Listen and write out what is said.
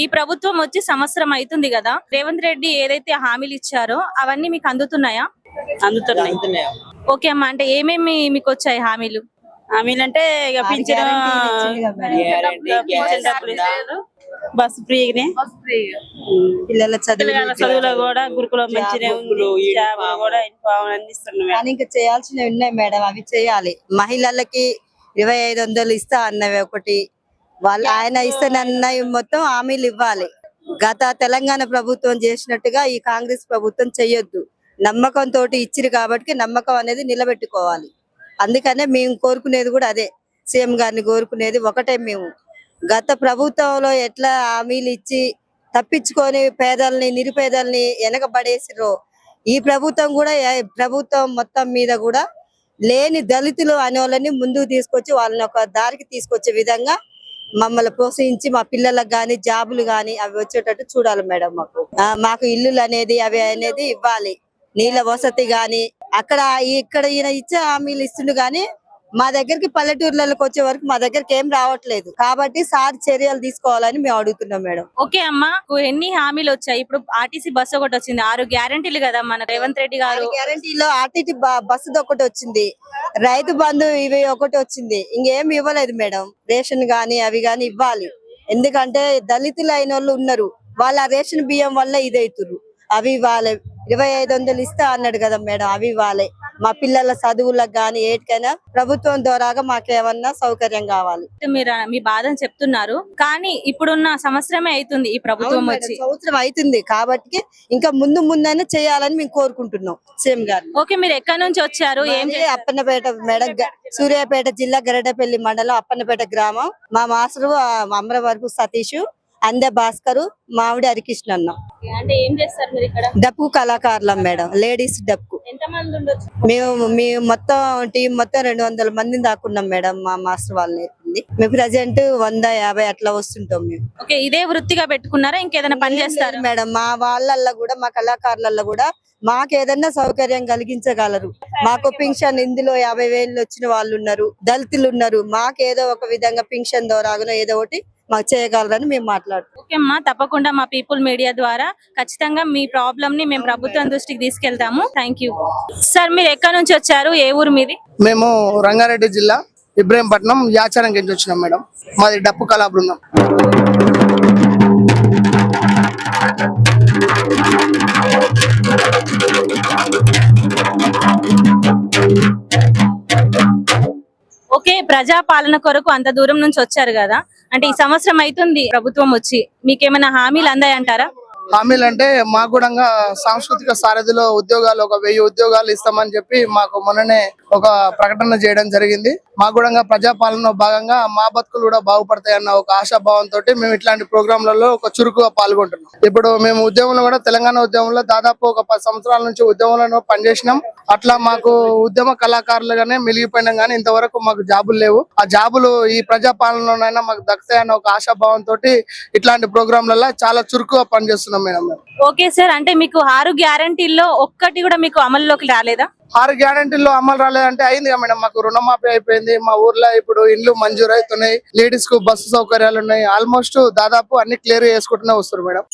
ఈ ప్రభుత్వం వచ్చి సంవత్సరం అవుతుంది కదా, రేవంత్ రెడ్డి ఏదైతే హామీలు ఇచ్చారో అవన్నీ మీకు అందుతున్నాయా? అందుతున్నాయి. ఓకే అమ్మా, అంటే ఏమేమి మీకు వచ్చాయి హామీలు? హామీలు అంటే ఇక పింఛన్ డబ్బులు ఇస్తారు, బస్సు ఫ్రీగానే, పిల్లల చదువులో కూడా గురుకులం మంచిగా ఉంది, చేపలు కూడా అన్ని ఇస్తున్నాం. కానీ ఇంకా చేయాల్సినవి ఉన్నాయి మేడం, అవి చేయాలి. మహిళలకి 2500 ఇస్తా అన్నవి ఒకటి, వాళ్ళు ఆయన ఇస్తానన్నవి మొత్తం హామీలు ఇవ్వాలి. గత తెలంగాణ ప్రభుత్వం చేసినట్టుగా ఈ కాంగ్రెస్ ప్రభుత్వం చెయ్యొద్దు. నమ్మకంతో ఇచ్చిరు కాబట్టి నమ్మకం అనేది నిలబెట్టుకోవాలి. అందుకనే మేము కోరుకునేది కూడా అదే, సీఎం గారిని కోరుకునేది ఒకటే. మేము గత ప్రభుత్వంలో ఎట్లా హామీలు ఇచ్చి తప్పించుకొని పేదల్ని నిరుపేదల్ని వెనకబడేసిరో, ఈ ప్రభుత్వం కూడా ప్రభుత్వం మొత్తం మీద కూడా లేని దళితులు అనే వాళ్ళని ముందుకు తీసుకొచ్చి వాళ్ళని ఒక దారికి తీసుకొచ్చే విధంగా మమ్మల్ని ప్రోత్సహించి మా పిల్లలకు గాని జాబులు గాని అవి వచ్చేటట్టు చూడాలి మేడం. మాకు ఇల్లులు అనేది అవి అనేది ఇవ్వాలి. నీళ్ళ వసతి గాని అక్కడ ఇక్కడ ఈయన ఇచ్చే హామీలు ఇస్తుండు గాని మా దగ్గరికి పల్లెటూర్లకు వచ్చే వరకు మా దగ్గరికి ఏం రావట్లేదు. కాబట్టి సార్ చర్యలు తీసుకోవాలని మేము అడుగుతున్నాం మేడం. ఓకే అమ్మా, ఎన్ని హామీలు వచ్చాయి? ఇప్పుడు ఆర్టీసీ బస్సు ఒకటి వచ్చింది, 6 గ్యారంటీలు కదా మన రేవంత్ రెడ్డి గారు. గ్యారంటీలో ఆర్టీసీ బస్సు ఒకటి వచ్చింది, రైతు బంధు ఇవి ఒకటి వచ్చింది, ఇంకేం ఇవ్వలేదు మేడం. రేషన్ గాని అవి గాని ఇవ్వాలి. ఎందుకంటే దళితులు అయిన వాళ్ళు ఉన్నారు, వాళ్ళ రేషన్ బియ్యం వల్ల ఇదైతురు. అవి ఇవ్వాలి. 2500 ఇస్తా అన్నాడు కదా మేడం, అవి ఇవ్వాలి. మా పిల్లల చదువులకు గాని ఏటికైనా ప్రభుత్వం ద్వారాగా మాకేమన్నా సౌకర్యం కావాలి. మీరు మీ బాధను చెప్తున్నారు, కానీ ఇప్పుడున్న సంవత్సరమే అవుతుంది ఈ ప్రభుత్వం వచ్చి. సంవత్సరం అవుతుంది కాబట్టి ఇంకా ముందైనా చేయాలని మేము కోరుకుంటున్నాం సీఎం గారు. ఓకే, మీరు ఎక్కడి నుంచి వచ్చారు? అప్పన్నపేట మేడం, సూర్యాపేట జిల్లా గరడపల్లి మండలం అప్పన్నపేట గ్రామం. మా మాస్టరు అమరవరపు సతీష్, అందే భాస్కరు, మామిడి హరికృష్ణ అన్న. అంటే ఏం చేస్తారు మీరు ఇక్కడ? డప్పు కళాకారులం మేడం, లేడీస్ డప్పు. ఎంతమంది ఉండొచ్చు? మేము మొత్తం టీం మొత్తం 200 మందిని దాకున్నాం మేడం. మా మాస్టర్ వాళ్ళు నేర్పింది. మేము ప్రజెంట్ 150 అట్లా వస్తుంటాం మేము. ఓకే, ఇదే వృత్తిగా పెట్టుకున్నారా? ఇంకేదైనా పని చేస్తారు మేడం? మా వాళ్ళల్లో కూడా, మా కళాకారులలో కూడా మాకు ఏదన్నా సౌకర్యం కలిగించగలరు. మాకు పింఛన్ ఇందులో 50,000 వచ్చిన వాళ్ళు ఉన్నారు, దళితులు ఉన్నారు. మాకు ఏదో ఒక విధంగా పింఛన్ ద్వారా ఏదో ఒకటి మాకు చేయగలరని మేము మాట్లాడుతున్నాం. ఓకే అమ్మా, తప్పకుండా మా పీపుల్ మీడియా ద్వారా ఖచ్చితంగా మీ ప్రాబ్లమ్ ని మేము ప్రభుత్వం దృష్టికి తీసుకెళ్తాము. Thank you sir. మీరు ఎక్కడి నుంచి వచ్చారు? ఏ ఊరు మీది? మేము రంగారెడ్డి జిల్లా ఇబ్రహీంపట్నం యాచారం నుంచి వచ్చినాం మేడం. మాది డప్పు కళా బృందం. ఓకే, ప్రజాపాలన కొరకు అంత దూరం నుంచి వచ్చారు కదా, అంటే ఈ సంవత్సరం అవుతుంది ప్రభుత్వం వచ్చి, మీకేమైనా హామీలు అందాయంటారా? హామీలు అంటే మాకు కూడా సాంస్కృతిక సారథిలో ఉద్యోగాలు 1000 ఉద్యోగాలు ఇస్తామని చెప్పి మాకు మొన్ననే ఒక ప్రకటన చేయడం జరిగింది. మాకు కూడా ప్రజాపాలనలో భాగంగా మా బతుకులు కూడా బాగుపడతాయన్న ఒక ఆశాభావంతో మేము ఇట్లాంటి ప్రోగ్రాంలలో ఒక చురుకుగా పాల్గొంటున్నాం. ఇప్పుడు మేము ఉద్యమంలో కూడా తెలంగాణ ఉద్యమంలో దాదాపు ఒక 10 సంవత్సరాల నుంచి ఉద్యమంలో పనిచేసినాం. అట్లా మాకు ఉద్యమ కళాకారులుగానే మిలిగిపోయినాం, కానీ ఇంతవరకు మాకు జాబులు లేవు. ఆ జాబులు ఈ ప్రజాపాలనలోనైనా మాకు దక్కుతాయన్న ఒక ఆశాభావంతో ఇట్లాంటి ప్రోగ్రాంలలో చాలా చురుకుగా పనిచేస్తున్నాం మేడం. ఓకే సార్, అంటే మీకు 6 గ్యారంటీల్లో ఒక్కటి కూడా మీకు అమల్లోకి రాలేదా? 6 గ్యారంటీల్లో అమలు రాలేదంటే అయింది కదా మేడం. మాకు రుణమాఫీ అయిపోయింది, మా ఊర్లో ఇప్పుడు ఇండ్లు మంజూరు అవుతున్నాయి, లేడీస్ కు బస్సు సౌకర్యాలు ఉన్నాయి. ఆల్మోస్ట్ దాదాపు అన్ని క్లియర్ చేసుకుంటూనే వస్తారు మేడం.